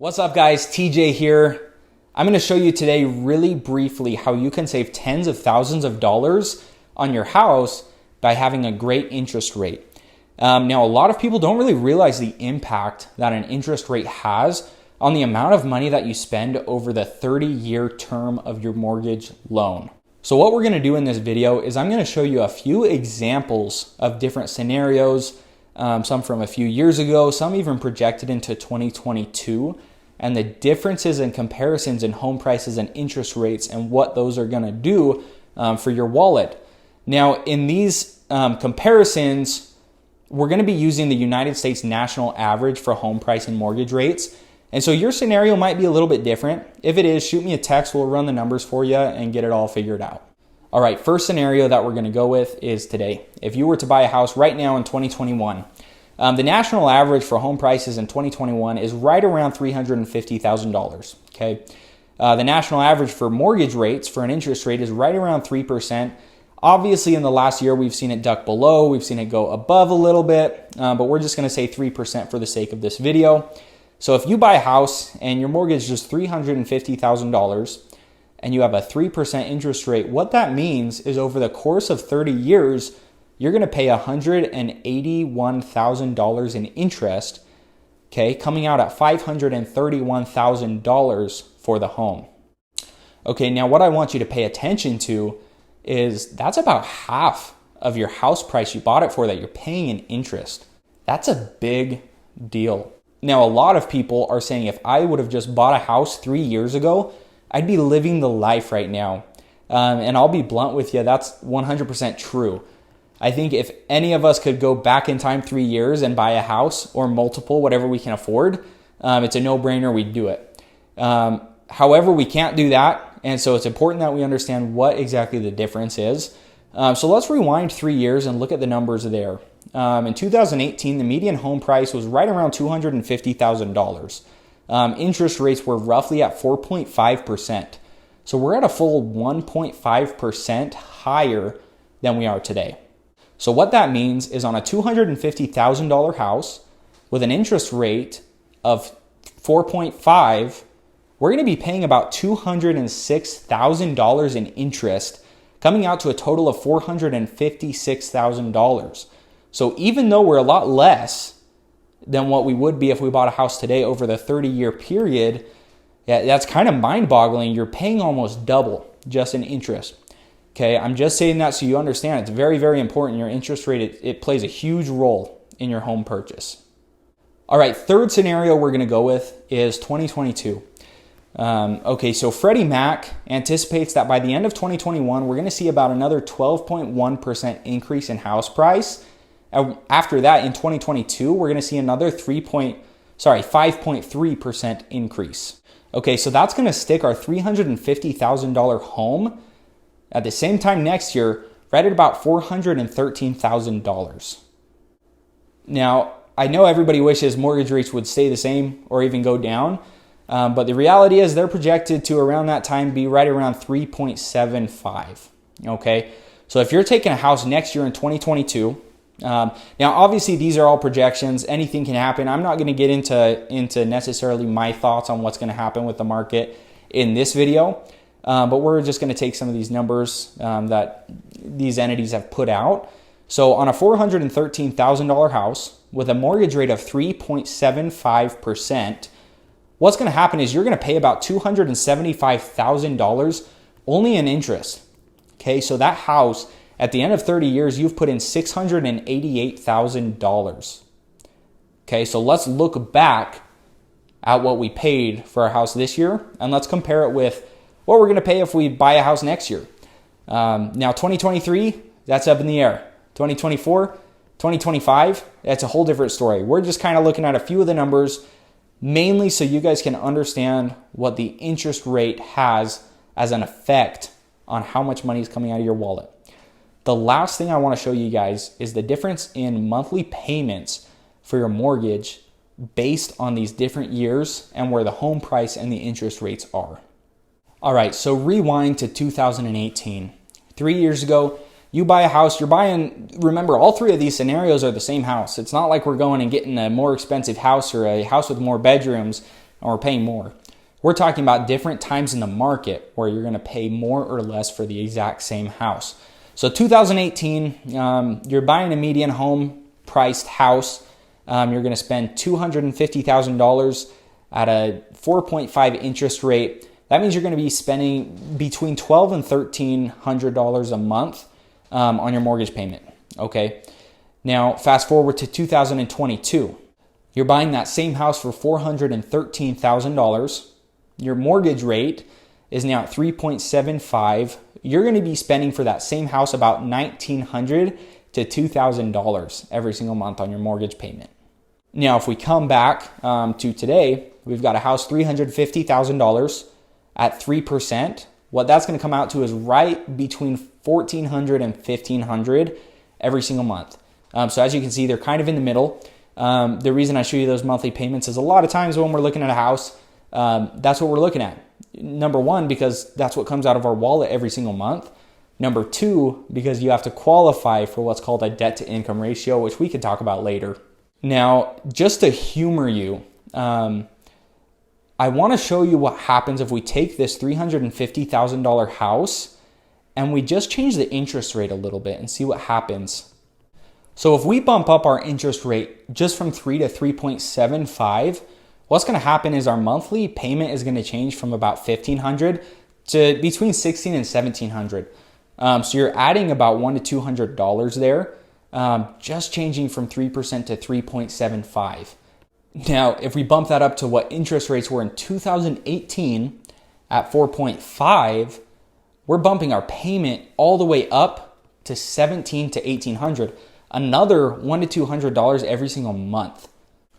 What's up guys, TJ here. I'm going to show you today really briefly how you can save tens of thousands of dollars on your house by having a great interest rate. Now, a lot of people don't really realize the impact that an interest rate has on the amount of money that you spend over the 30-year term of your mortgage loan. So what we're going to do in this video is I'm going to show you a few examples of different scenarios, some from a few years ago, some even projected into 2022, and the differences and comparisons in home prices and interest rates and what those are going to do for your wallet. Now, in these comparisons, we're going to be using the United States national average for home price and mortgage rates. And so your scenario might be a little bit different. If it is, shoot me a text. We'll run the numbers for you and get it all figured out. All right, first scenario that we're going to go with is today. If you were to buy a house right now in 2021, the national average for home prices in 2021 is right around $350,000. Okay, the national average for mortgage rates for an interest rate is right around 3%. Obviously, in the last year, we've seen it duck below. We've seen it go above a little bit, but we're just going to say 3% for the sake of this video. So if you buy a house and your mortgage is $350,000 and you have a 3% interest rate, what that means is over the course of 30 years, you're going to pay $181,000 in interest, okay, coming out at $531,000 for the home. Okay, now what I want you to pay attention to is that's about half of your house price you bought it for that you're paying in interest. That's a big deal. Now, a lot of people are saying if I would have just bought a house 3 years ago, I'd be living the life right now. And I'll be blunt with you, that's 100% true. I think if any of us could go back in time 3 years and buy a house or multiple, whatever we can afford, it's a no-brainer, we'd do it. However, we can't do that. And so it's important that we understand what exactly the difference is. So let's rewind 3 years and look at the numbers there. In 2018, the median home price was right around $250,000. Interest rates were roughly at 4.5%. So we're at a full 1.5% higher than we are today. So what that means is on a $250,000 house with an interest rate of 4.5, we're going to be paying about $206,000 in interest, coming out to a total of $456,000. So even though we're a lot less than what we would be if we bought a house today over the 30-year period, that's kind of mind-boggling. You're paying almost double just in interest. Okay, I'm just saying that so you understand it's very, very important. Your interest rate, it plays a huge role in your home purchase. All right, third scenario we're going to go with is 2022. Okay, so Freddie Mac anticipates that by the end of 2021, we're going to see about another 12.1% increase in house price. After that, in 2022, we're going to see another 5.3% increase. Okay, so that's going to stick our $350,000 home at the same time next year, right at about $413,000. Now, I know everybody wishes mortgage rates would stay the same or even go down, but the reality is they're projected to around that time be right around 3.75. Okay, so if you're taking a house next year in 2022, now obviously these are all projections. Anything can happen. I'm not going to get into necessarily my thoughts on what's going to happen with the market in this video. But we're just going to take some of these numbers that these entities have put out. So on a $413,000 house with a mortgage rate of 3.75%, what's going to happen is you're going to pay about $275,000 only in interest. Okay, so that house at the end of 30 years, you've put in $688,000. Okay, so let's look back at what we paid for our house this year and let's compare it with what we're going to pay if we buy a house next year. Now, 2023, that's up in the air. 2024, 2025, that's a whole different story. We're just kind of looking at a few of the numbers, mainly so you guys can understand what the interest rate has as an effect on how much money is coming out of your wallet. The last thing I want to show you guys is the difference in monthly payments for your mortgage based on these different years and where the home price and the interest rates are. All right, so rewind to 2018. 3 years ago, you buy a house, you're buying, remember, all three of these scenarios are the same house. It's not like we're going and getting a more expensive house or a house with more bedrooms or paying more. We're talking about different times in the market where you're going to pay more or less for the exact same house. So 2018, you're buying a median home priced house. You're going to spend $250,000 at a 4.5 interest rate. That means you're going to be spending between $1,200 and $1,300 a month on your mortgage payment. Okay. Now, fast forward to 2022. You're buying that same house for $413,000. Your mortgage rate is now at 3.75. You're going to be spending for that same house about $1,900 to $2,000 every single month on your mortgage payment. Now, if we come back to today, we've got a house $350,000 at 3%. What that's going to come out to is right between $1,400 and $1,500 every single month. So as you can see, they're kind of in the middle. The reason I show you those monthly payments is a lot of times when we're looking at a house, that's what we're looking at. Number one, because that's what comes out of our wallet every single month. Number two, because you have to qualify for what's called a debt to income ratio, which we could talk about later. Now, just to humor you, I want to show you what happens if we take this $350,000 house and we just change the interest rate a little bit and see what happens. So if we bump up our interest rate just from 3 to 3.75, what's going to happen is our monthly payment is going to change from about $1,500 to between $1,600 and $1,700. So you're adding about $100 to $200 there, just changing from 3% to 3.75. Now, if we bump that up to what interest rates were in 2018 at 4.5, we're bumping our payment all the way up to $1,700 to $1,800, another $100 to $200 every single month.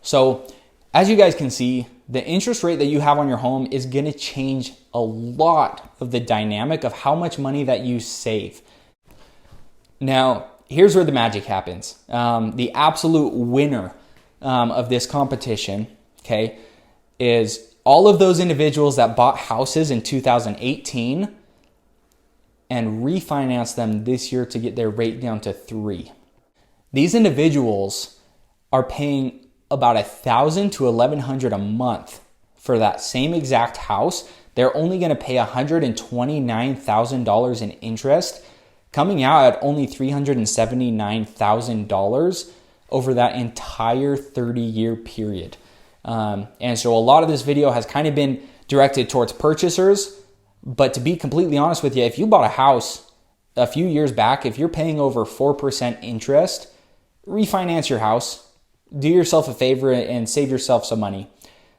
So as you guys can see, the interest rate that you have on your home is going to change a lot of the dynamic of how much money that you save. Now, here's where the magic happens. The absolute winner of this competition, okay, is all of those individuals that bought houses in 2018 and refinanced them this year to get their rate down to 3. These individuals are paying about $1,000 to $1,100 a month for that same exact house. They're only going to pay $129,000 in interest, coming out at only $379,000 over that entire 30-year period. And so a lot of this video has kind of been directed towards purchasers. But to be completely honest with you, if you bought a house a few years back, if you're paying over 4% interest, refinance your house. Do yourself a favor and save yourself some money.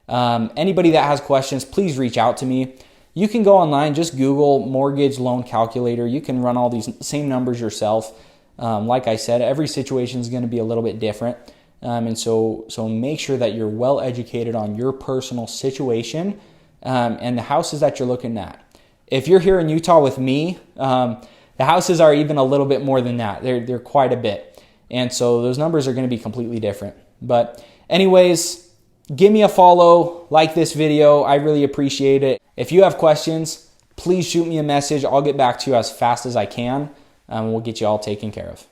Anybody that has questions, please reach out to me. You can go online, just Google mortgage loan calculator. You can run all these same numbers yourself. Like I said, every situation is going to be a little bit different. And so make sure that you're well educated on your personal situation and the houses that you're looking at. If you're here in Utah with me, the houses are even a little bit more than that. They're quite a bit. And so those numbers are going to be completely different. But anyways, give me a follow, like this video. I really appreciate it. If you have questions, please shoot me a message. I'll get back to you as fast as I can. We'll get you all taken care of.